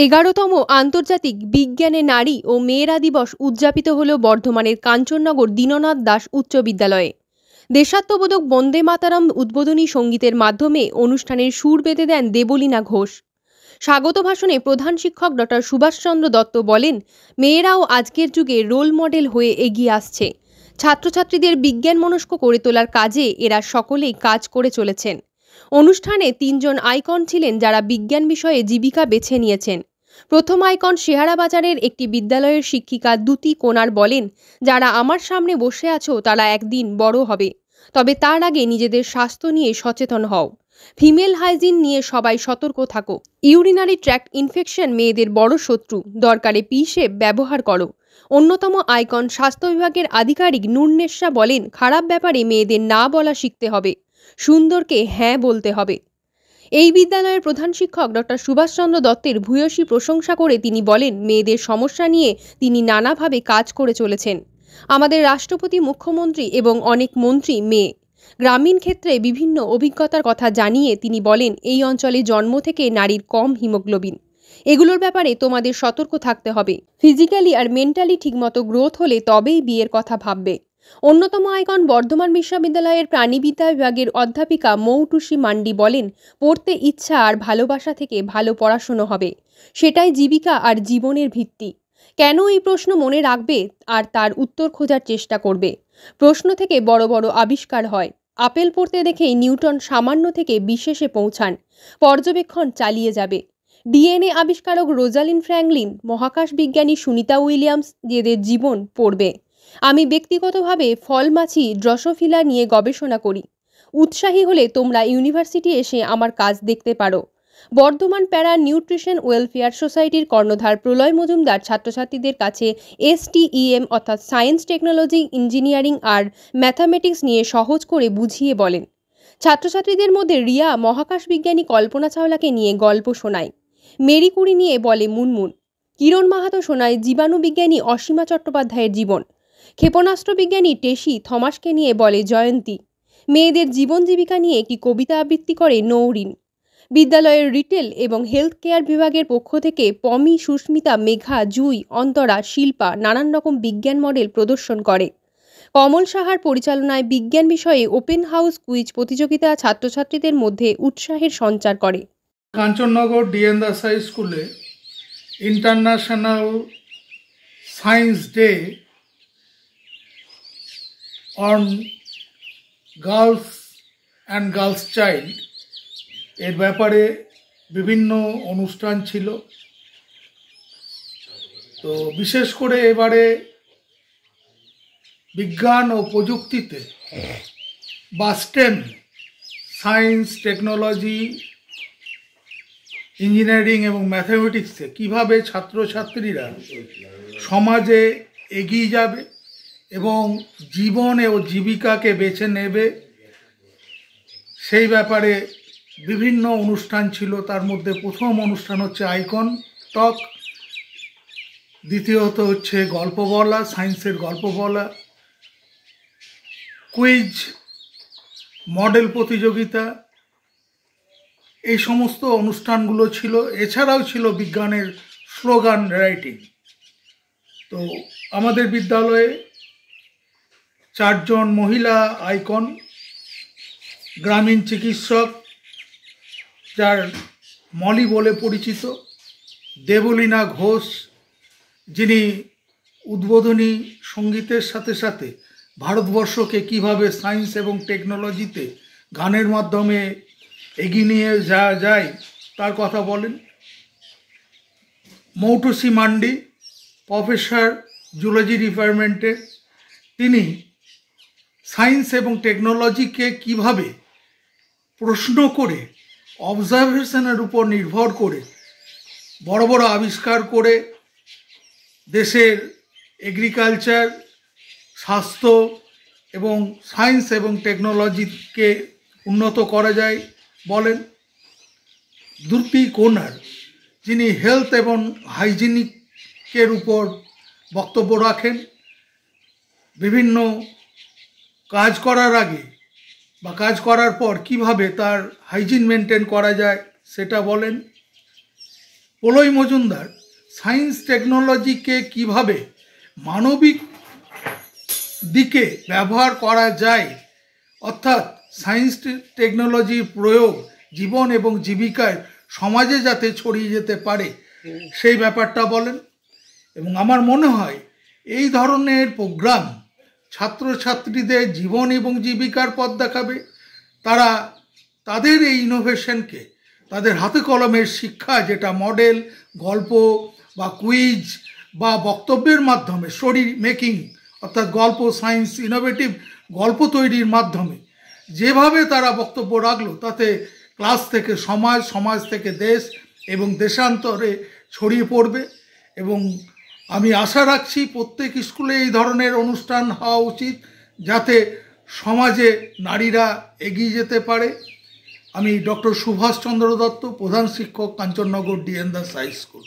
11তম আন্তর্জাতিক বিজ্ঞানে নারী ও মেয়েরা দিবস উদযাপিত হল বর্ধমানের কাঞ্চননগর দীননাথ দাস উচ্চ বিদ্যালয়ে। দেশাত্মবোধক বন্দে মাতরম উদ্বোধনী সঙ্গীতের মাধ্যমে অনুষ্ঠানের সুর বেঁধে দেন দেবলীনা ঘোষ। স্বাগত ভাষণে প্রধান শিক্ষক ডক্টর সুভাষচন্দ্র দত্ত বলেন, মেয়েরাও আজকের যুগে রোল মডেল হয়ে এগিয়ে আসছে। ছাত্রছাত্রীদের বিজ্ঞানমনস্ক করে তোলার কাজে এরা সকলেই কাজ করে চলেছেন। অনুষ্ঠানে 3 জন আইকন ছিলেন যারা বিজ্ঞান বিষয়ে জীবিকা বেছে নিয়েছেন। প্রথম আইকন শেহারা বাজারের একটি বিদ্যালয়ের শিক্ষিকা দ্যুতি কোনার বলেন, যারা আমার সামনে বসে আছো তারা একদিন বড় হবে, তবে তার আগে নিজেদের স্বাস্থ্য নিয়ে সচেতন হও। ফিমেল হাইজিন নিয়ে সবাই সতর্ক থাকো। ইউরিনারি ট্র্যাক্ট ইনফেকশন মেয়েদের বড় শত্রু, দরকারে পি-শেপ ব্যবহার করো। অন্যতম আইকন স্বাস্থ্য বিভাগের আধিকারিক নূরনেসা বলেন, খারাপ ব্যাপারে মেয়েদের না বলা শিখতে হবে, সুন্দরকে হ্যাঁ বলতে হবে। এই বিদ্যালয়ের প্রধান শিক্ষক ডক্টর সুভাষচন্দ্র দত্তের ভূয়সী প্রশংসা করে তিনি বলেন, মেয়েদের সমস্যা নিয়ে তিনি নানাভাবে কাজ করে চলেছেন। আমাদের রাষ্ট্রপতি, মুখ্যমন্ত্রী এবং অনেক মন্ত্রী মেয়ে। গ্রামীণ ক্ষেত্রে বিভিন্ন অভিজ্ঞতার কথা জানিয়ে তিনি বলেন, এই অঞ্চলে জন্ম থেকে নারীর কম হিমোগ্লোবিন। এগুলোর ব্যাপারে তোমাদের সতর্ক থাকতে হবে। ফিজিক্যালি আর মেন্টালি ঠিকমতো গ্রোথ হলে তবেই বিয়ের কথা ভাববে। অন্যতম আইকন বর্ধমান বিশ্ববিদ্যালয়ের প্রাণীবিদ্যা বিভাগের অধ্যাপিকা মৌটুসী মান্ডি বলেন, পড়তে ইচ্ছা আর ভালোবাসা থেকে ভালো পড়াশুনো হবে, সেটাই জীবিকা আর জীবনের ভিত্তি। কেন এই প্রশ্ন মনে রাখবে আর তার উত্তর খোঁজার চেষ্টা করবে। প্রশ্ন থেকে বড় বড় আবিষ্কার হয়। আপেল পড়তে দেখেই নিউটন সামান্য থেকে বিশেষে পৌঁছান। পর্যবেক্ষণ চালিয়ে যাবে। ডিএনএ আবিষ্কারক রোজালিন ফ্র্যাঙ্কলিন, মহাকাশ বিজ্ঞানী সুনিতা উইলিয়ামস এদের জীবন পড়বে। আমি ব্যক্তিগতভাবে ফলমাছি ড্রসোফিলা নিয়ে গবেষণা করি। উৎসাহী হলে তোমরা ইউনিভার্সিটি এসে আমার কাজ দেখতে পারো। বর্ধমান প্যারা নিউট্রিশন ওয়েলফেয়ার সোসাইটির কর্ণধার প্রলয় মজুমদার ছাত্রছাত্রীদের কাছে STEM অর্থাৎ সায়েন্স, টেকনোলজি, ইঞ্জিনিয়ারিং আর ম্যাথামেটিক্স নিয়ে সহজ করে বুঝিয়ে বলেন। ছাত্রছাত্রীদের মধ্যে রিয়া মহাকাশ বিজ্ঞানী কল্পনা চাওলাকে নিয়ে গল্প শোনায়। মেরি কুরি নিয়ে বলে মুনমুন। কিরণ মাহাতো শোনায় জীবাণু বিজ্ঞানী অসীমা চট্টোপাধ্যায়ের জীবন। ক্ষেপণাস্ত্র বিজ্ঞানী টেসি থমাসকে নিয়ে বলে জয়ন্তী। মেয়েদের জীবন জীবিকা নিয়ে কি কবিতা আবৃত্তি করে নৌরিন। বিদ্যালয়ের রিটেল এবং হেলথ কেয়ার বিভাগের পক্ষ থেকে পমি, সুস্মিতা, মেঘা, জুই, অন্তরা, শিল্পা নানান রকম বিজ্ঞান মডেল প্রদর্শন করে। কমল সাহার পরিচালনায় বিজ্ঞান বিষয়ে ওপেন হাউস কুইজ প্রতিযোগিতা ছাত্রছাত্রীদের মধ্যে উৎসাহের সঞ্চার করে। কাঞ্চননগর ডিএন দাস হাই স্কুলে international science day on girls and girls child এর ব্যাপারে বিভিন্ন অনুষ্ঠান ছিল। তো বিশেষ করে এবারে বিজ্ঞান ও প্রযুক্তিতে বা স্টেম, সায়েন্স, টেকনোলজি, ইঞ্জিনিয়ারিং এবং ম্যাথামেটিক্সে কীভাবে ছাত্রছাত্রীরা সমাজে এগিয়ে যাবে এবং জীবনে ও জীবিকাকে বেছে নেবে, সেই ব্যাপারে বিভিন্ন অনুষ্ঠান ছিল। তার মধ্যে প্রথম অনুষ্ঠান হচ্ছে আইকন টক, দ্বিতীয়ত হচ্ছে গল্প বলা, সায়েন্সের গল্প বলা, কুইজ, মডেল প্রতিযোগিতা, এই সমস্ত অনুষ্ঠানগুলো ছিল। এছাড়াও ছিল বিজ্ঞানের স্লোগান রাইটিং। তো আমাদের বিদ্যালয়ে 4 জন মহিলা আইকন, গ্রামীণ চিকিৎসক যার মলি বলে পরিচিত দেবলীনা ঘোষ, যিনি উদ্বোধনী সঙ্গীতের সাথে সাথে ভারতবর্ষকে কিভাবে সায়েন্স এবং টেকনোলজিতে গানের মাধ্যমে এগিয়ে নিয়ে যাওয়া যায় তার কথা বলেন। মৌটুসী মান্ডি, প্রফেসর জুলজি ডিপার্টমেন্টের, তিনি সায়েন্স এবং টেকনোলজিকে কিভাবে প্রশ্ন করে, অবজারভেশনের উপর নির্ভর করে বড় বড় আবিষ্কার করে দেশের এগ্রিকালচার, স্বাস্থ্য এবং সায়েন্স এবং টেকনোলজিকে উন্নত করা যায় বলেন। দ্যুতি কোনার, যিনি হেলথ এবং হাইজিনিকের উপর বক্তব্য রাখেন, বিভিন্ন কাজ করার আগে বা কাজ করার পর কিভাবে তার হাইজিন মেনটেন করা যায় সেটা বলেন। প্রলয় মজুমদার সায়েন্স টেকনোলজিকে কিভাবে মানবিক দিকে ব্যবহার করা যায়, অর্থাৎ সায়েন্স টেকনোলজির প্রয়োগ জীবন এবং জীবিকায় সমাজে যাতে ছড়িয়ে যেতে পারে সেই ব্যাপারটা বলেন। এবং আমার মনে হয় এই ধরনের প্রোগ্রাম ছাত্রছাত্রীদের জীবন এবং জীবিকার পথ দেখাবে। তারা তাদের এই ইনোভেশনকে তাদের হাতে কলমের শিক্ষা, যেটা মডেল, গল্প বা কুইজ বা বক্তব্যের মাধ্যমে, স্টোরি মেকিং অর্থাৎ গল্প, সায়েন্স ইনোভেটিভ গল্প তৈরির মাধ্যমে যেভাবে তারা বক্তব্য রাখলো, তাতে ক্লাস থেকে সমাজ, সমাজ থেকে দেশ এবং দেশান্তরে ছড়িয়ে পড়বে। এবং আমি আশা রাখছি প্রত্যেক স্কুলে এই ধরনের অনুষ্ঠান হওয়া উচিত, যাতে সমাজে নারীরা এগিয়ে যেতে পারে। আমি ডক্টর সুভাষচন্দ্র দত্ত, প্রধান শিক্ষক, Kanchannagar DN Das high school.